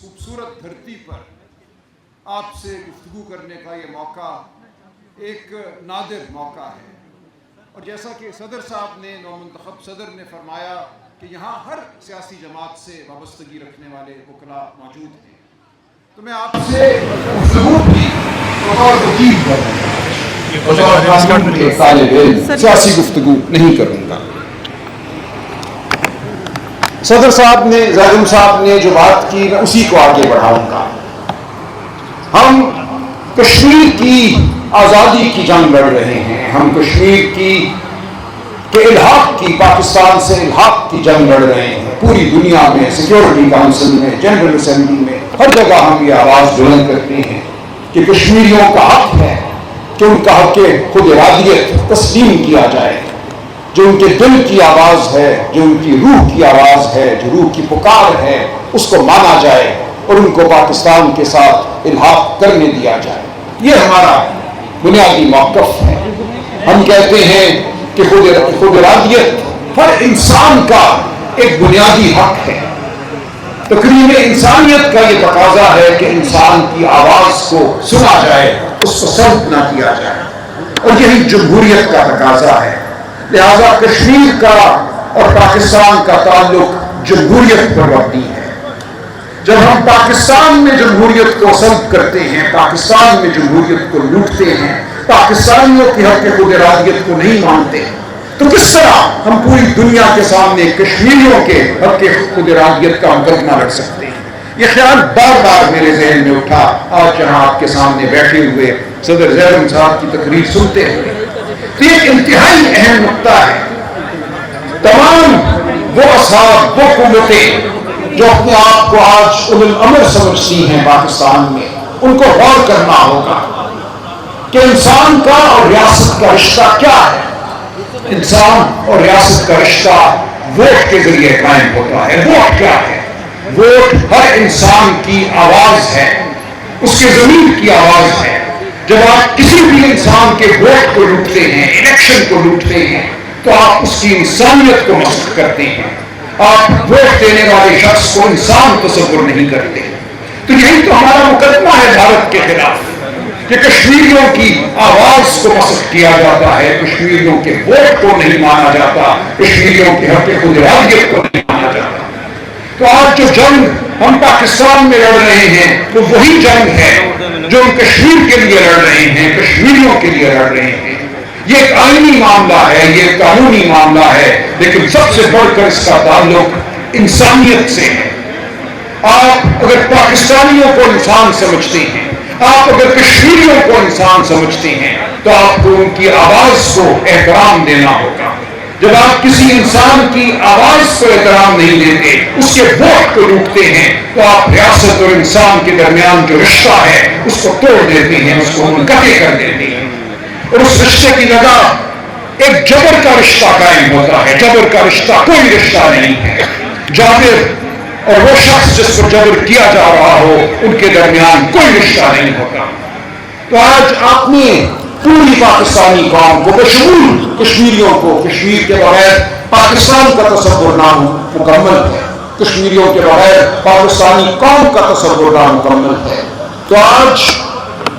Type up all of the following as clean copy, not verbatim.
खूबसूरत धरती पर आपसे गुफ्तगू करने का ये मौका एक नादिर मौका है। और जैसा कि सदर साहब ने, नौमुंतखब सदर ने फरमाया कि यहाँ हर सियासी जमात से वाबस्तगी रखने वाले वकला मौजूद हैं, तो मैं आपसे गुफ्तगू की सियासी गुफ्तगू नहीं करूँगा। सदर साहब ने, ज़ाहिम साहब ने जो बात की, मैं उसी को आगे बढ़ाऊंगा। हम कश्मीर की आज़ादी की जंग लड़ रहे हैं, हम कश्मीर के इल्हाक की, पाकिस्तान से इल्हाक की जंग लड़ रहे हैं। पूरी दुनिया में, सिक्योरिटी काउंसिल में, जनरल असेंबली में, हर जगह हम ये आवाज़ बुलंद करते हैं कि कश्मीरियों का हक है कि उनका हक खुद इरादियत तस्लीम किया जाए। जो उनके दिल की आवाज़ है, जो उनकी रूह की आवाज़ है, जो रूह की पुकार है, उसको माना जाए और उनको पाकिस्तान के साथ इल्हाक करने दिया जाए। ये हमारा बुनियादी मौक़िफ़ है। हम कहते हैं कि खुद इरादियत हर इंसान का एक बुनियादी हक है। तकरीब इंसानियत का ये तकाजा है कि इंसान की आवाज़ को सुना जाए, उसको सल्ब ना किया जाए, और यही जमहूरियत का तकाजा है। लिहाजा कश्मीर का और पाकिस्तान का ताल्लुक जमहूरियत पर मबनी है। जब हम पाकिस्तान में जमहूरियत को सल्ब करते हैं, पाकिस्तान में जमहूरियत को लूटते हैं, पाकिस्तानियों की हक खुद इरादियत को नहीं मानते, तो किस तरह हम पूरी दुनिया के सामने कश्मीरियों के हक खुद इरादियत का मुकदमा लड़ सकते हैं? ये ख्याल बार बार मेरे जहन में उठा आज जहां आपके सामने बैठे हुए सदर ज़ाहिम साहब की तकरीर सुनते हुए। तो ये इंतहाई अहम नुक्ता है। तमाम वो असहाब, वो कुव्वतें जो अपने आप को आज उलुल अमर समझती हैं पाकिस्तान में, उनको गौर करना होगा कि इंसान का और रियासत का रिश्ता क्या है। इंसान और रियासत का रिश्ता वोट के जरिए कायम होता है। वोट क्या है? वोट हर इंसान की आवाज है, उसके ज़मीर की आवाज है। जब आप किसी भी इंसान के वोट को लूटते हैं, इलेक्शन को लूटते हैं, तो आप उसकी इंसानियत को मस्क करते हैं। आप वोट देने वाले शख्स को इंसान तस्वुर नहीं करते। तो यही तो हमारा मुकदमा है भारत के खिलाफ कि कश्मीरियों की आवाज को मस्क किया जाता है, कश्मीरियों के वोट को नहीं माना जाता, कश्मीरियों के हक खुद इरादियत को नहीं माना जाता। तो आज जो जंग हम पाकिस्तान में लड़ रहे हैं, तो वही जंग है जो हम कश्मीर के लिए लड़ रहे हैं, कश्मीरियों के लिए लड़ रहे हैं। ये एक आईनी मामला है, ये कानूनी मामला है, लेकिन सबसे बढ़कर इसका ताल्लुक इंसानियत से है। आप अगर पाकिस्तानियों को इंसान समझते हैं, आप अगर कश्मीरियों को इंसान समझते हैं, तो आपको उनकी आवाज को एहतराम देना होगा। जब आप किसी इंसान की आवाज को एहतराम नहीं देते, उसके वोट को लूटते हैं, तो आप रियासत और इंसान के दरमियान जो रिश्ता है उसको तोड़ देते हैं, उसको मुनक़ते कर देते हैं, और उस रिश्ते की जगह एक जबर का रिश्ता कायम होता है। जबर का रिश्ता कोई रिश्ता नहीं है। जाबिर और वो शख्स जिस पर जबर किया जा रहा हो, उनके दरमियान कोई रिश्ता नहीं होता। तो आज आपने पूरी पाकिस्तानी कौम को, बशमूल कश्मीरियों को, कश्मीर के बगैर पाकिस्तान का तसव्वुर नामुकम्मल है, कश्मीरियों के बगैर पाकिस्तानी कौम का तसव्वुर नामुकम्मल है। तो आज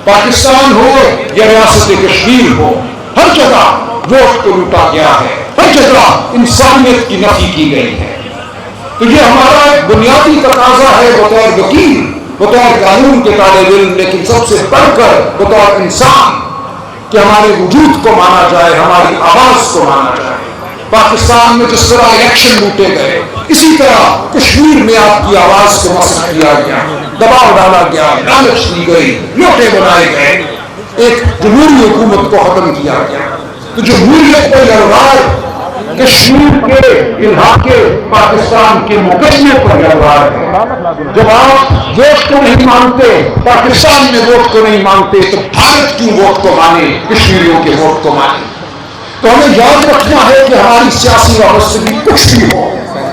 पाकिस्तान हो या रियासत कश्मीर हो, हर जगह वोट को लूटा गया है, हर जगह इंसानियत की नफी की गई है। तो ये हमारा एक बुनियादी तकाजा है बतौर वकील, बतौर कानून के तालिब इल्म, लेकिन सबसे बढ़कर बतौर इंसान, कि हमारे वजूद को माना जाए, हमारी आवाज को माना जाए। पाकिस्तान में जिस तरह इलेक्शन लूटे गए, इसी तरह कश्मीर में आपकी आवाज को मस्क किया गया, दबाव डाला गया, लालच दी गई, लोटे बनाए गए, एक जमहूरी हुकूमत को खत्म किया गया। तो जमहूरियत पर लड़वार कश्मीर के इलाके पाकिस्तान के मुकदमे पर लड़वार है। जब आप वोट को नहीं मानते, पाकिस्तान में वोट को नहीं मानते, तो भारत क्यों वोट को माने, कश्मीरियों के वोट को माने? तो हमें याद रखना है कि हमारी सियासी वाबस्तगी कुछ भी हो,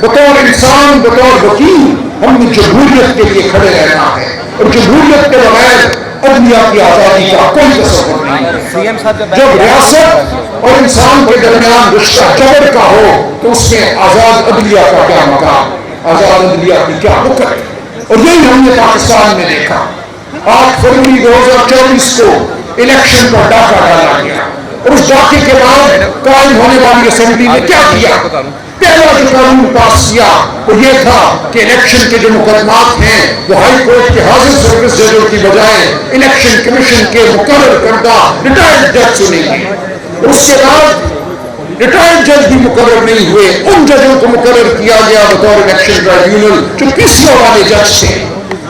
बतौर इंसान, बतौर वकील, हमने जमहूरियत के लिए खड़े रहना है। और जमहूरियत के बगैर अदलिया की आजादी का कोई तस्वर नहीं है। जब रियासत और इंसान के दरमियान रिश्ता जबर का हो, तो उसमें आजाद अदलिया का क्या मकाम, आजाद अदलिया की क्या हुक्म? اور یہی ہم نے پاکستان میں دیکھا. 8 فروری 2024 کو الیکشن پر ڈاکہ ڈالا گیا اور اس ڈاکے کے بعد قائم ہونے والی اسمبلی نے کیا کیا؟ پہلا جو قانون پاس کیا وہ یہ تھا کہ الیکشن کے جو مقدمات ہیں وہ ہائی کورٹ کے حاضر سروس ججوں کی بجائے الیکشن کمیشن کے مقرر کردہ ریٹائرڈ جج سنیں گے. اور اس کے بعد ریٹائرڈ جج بھی مقرر نہیں ہوئے، ان ججوں کو مقرر کیا گیا بطور الیکشن ٹرائبیونل جو PCO والے جج تھے،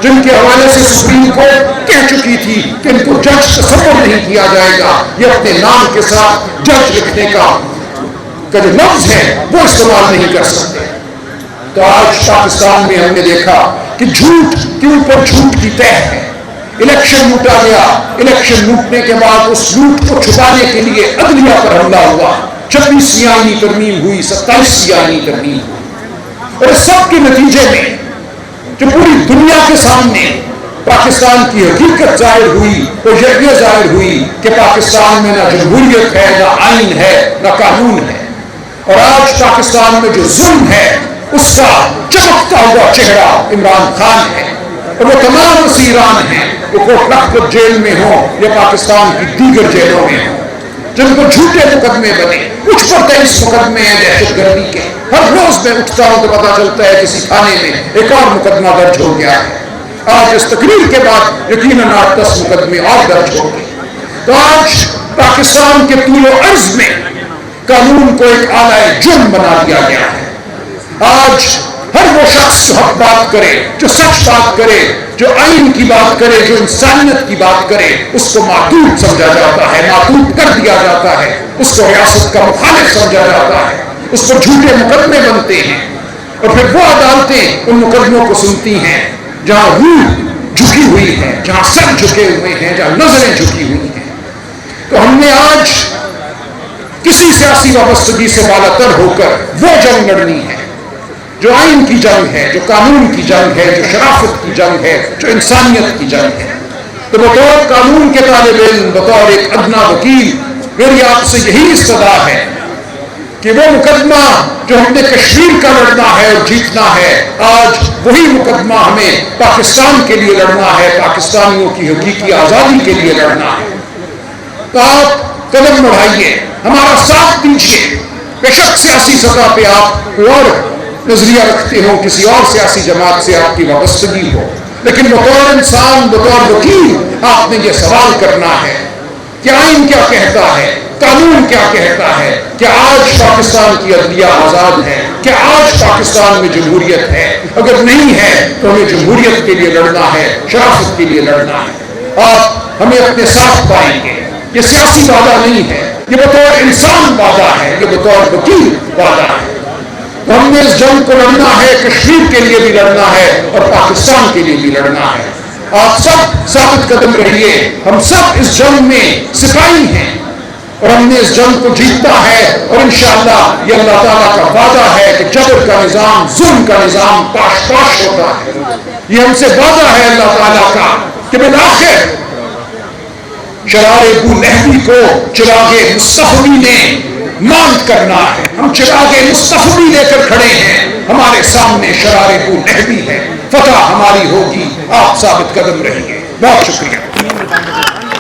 جن کے حوالے سے سپریم کورٹ کہہ چکی تھی کہ ان کو جج تصور نہیں کیا جائے گا، یہ اپنے نام کے ساتھ جج لکھنے کا جو لفظ ہے وہ استعمال نہیں کر سکتے. تو آج پاکستان میں ہم نے دیکھا کہ جھوٹ کے اوپر جھوٹ کی تہ ہے. الیکشن لوٹا گیا، الیکشن لوٹنے کے بعد اس لوٹ کو چھپانے کے لیے عدلیہ پر حملہ ہوا. 26 آئینی ترمیم ہوئی، 27 آئینی ترمیم ہوئی، اور اس سب کے نتیجے میں جو پوری دنیا کے سامنے پاکستان کی حقیقت ظاہر ہوئی اور یہ ظاہر ہوئی کہ پاکستان میں نہ جمہوریت ہے، نہ آئین ہے، نہ قانون ہے. اور آج پاکستان میں جو ظلم ہے اس کا چمکتا ہوا چہرہ عمران خان ہے، اور وہ تمام وزیران ہیں، وہ کوٹ لکھپت جیل میں ہوں یا پاکستان کی دیگر جیلوں میں ہوں، جن کو جھوٹے مقدمے بنے. کچھ پر 23 مقدمے ہیں دہشت گردی کے. ہر روز میں اٹھتا ہوں تو پتا چلتا ہے کسی تھانے میں ایک اور مقدمہ درج ہو گیا ہے. آج اس تقریر کے بعد یقیناً 8-10 مقدمے اور درج ہوں گے. تو آج پاکستان کے طول و عرض میں قانون کو ایک آلہ جرم بنا دیا گیا ہے. آج ہر وہ شخص جو حق بات کرے، جو سچ بات کرے، جو آئین کی بات کرے، جو انسانیت کی بات کرے، اس کو معدود سمجھا جاتا ہے، معدود کر دیا جاتا ہے، اس کو ریاست کا مخالف سمجھا جاتا ہے، اس پر جھوٹے مقدمے بنتے ہیں. اور پھر وہ عدالتیں ان مقدموں کو سنتی ہیں جہاں روح جھکی ہوئی ہے، جہاں سر جھکے ہوئے ہیں، جہاں نظریں جھکی ہوئی ہیں. تو ہم نے آج کسی سیاسی وابستگی سے بالاتر ہو کر وہ جنگ لڑنی ہے جو آئین کی جنگ ہے، جو قانون کی جنگ ہے، جو شرافت کی جنگ ہے، جو انسانیت کی جنگ ہے. تو بطور قانون کے طالب علم، بطور ایک ادنا وکیل، میری آپ سے یہی استدعا ہے کہ وہ مقدمہ جو ہم نے کشمیر کا لڑنا ہے اور جیتنا ہے، آج وہی مقدمہ ہمیں پاکستان کے لیے لڑنا ہے، پاکستانیوں کی حقیقی آزادی کے لیے لڑنا ہے. تو آپ قدم بڑھائیے، ہمارا ساتھ دیجیے. بے شک سیاسی سطح پہ آپ کوئی اور نظریہ رکھتے ہو، کسی اور سیاسی جماعت سے آپ کی وابستگی ہو، لیکن بطور انسان، بطور وکیل آپ نے یہ سوال کرنا ہے کہ آئین کیا کہتا ہے، قانون کیا کہتا ہے، کہ آج پاکستان کی عدلیہ آزاد ہے، کہ آج پاکستان میں جمہوریت ہے. اگر نہیں ہے تو ہمیں جمہوریت کے لیے لڑنا ہے، شرافت کے لیے لڑنا ہے. آپ ہمیں اپنے ساتھ پائیں گے. یہ سیاسی وعدہ نہیں ہے، یہ بطور انسان وعدہ ہے، یہ بطور وکیل وعدہ ہے. ہم نے اس جنگ کو لڑنا ہے، کشمیر کے لیے بھی لڑنا ہے اور پاکستان کے لیے بھی لڑنا ہے. آپ سب ثابت قدم رہیے، ہم سب اس جنگ میں سپاہی ہیں اور ہم نے اس جنگ کو جیتنا ہے. اور انشاءاللہ یہ اللہ تعالیٰ کا وعدہ ہے کہ جبر کا نظام، ظلم کا نظام پاش پاش ہوتا ہے. یہ ہم سے وعدہ ہے اللہ تعالیٰ کا کہ بالآخر شرار ابو لہبی کو چراغ مصطفی نے مانت کرنا ہے. ہم چراغ مصطفی لے کر کھڑے ہیں، ہمارے سامنے شرار ابو لہبی ہے. فتح ہماری ہوگی، آپ ثابت قدم رہیں گے. بہت شکریہ.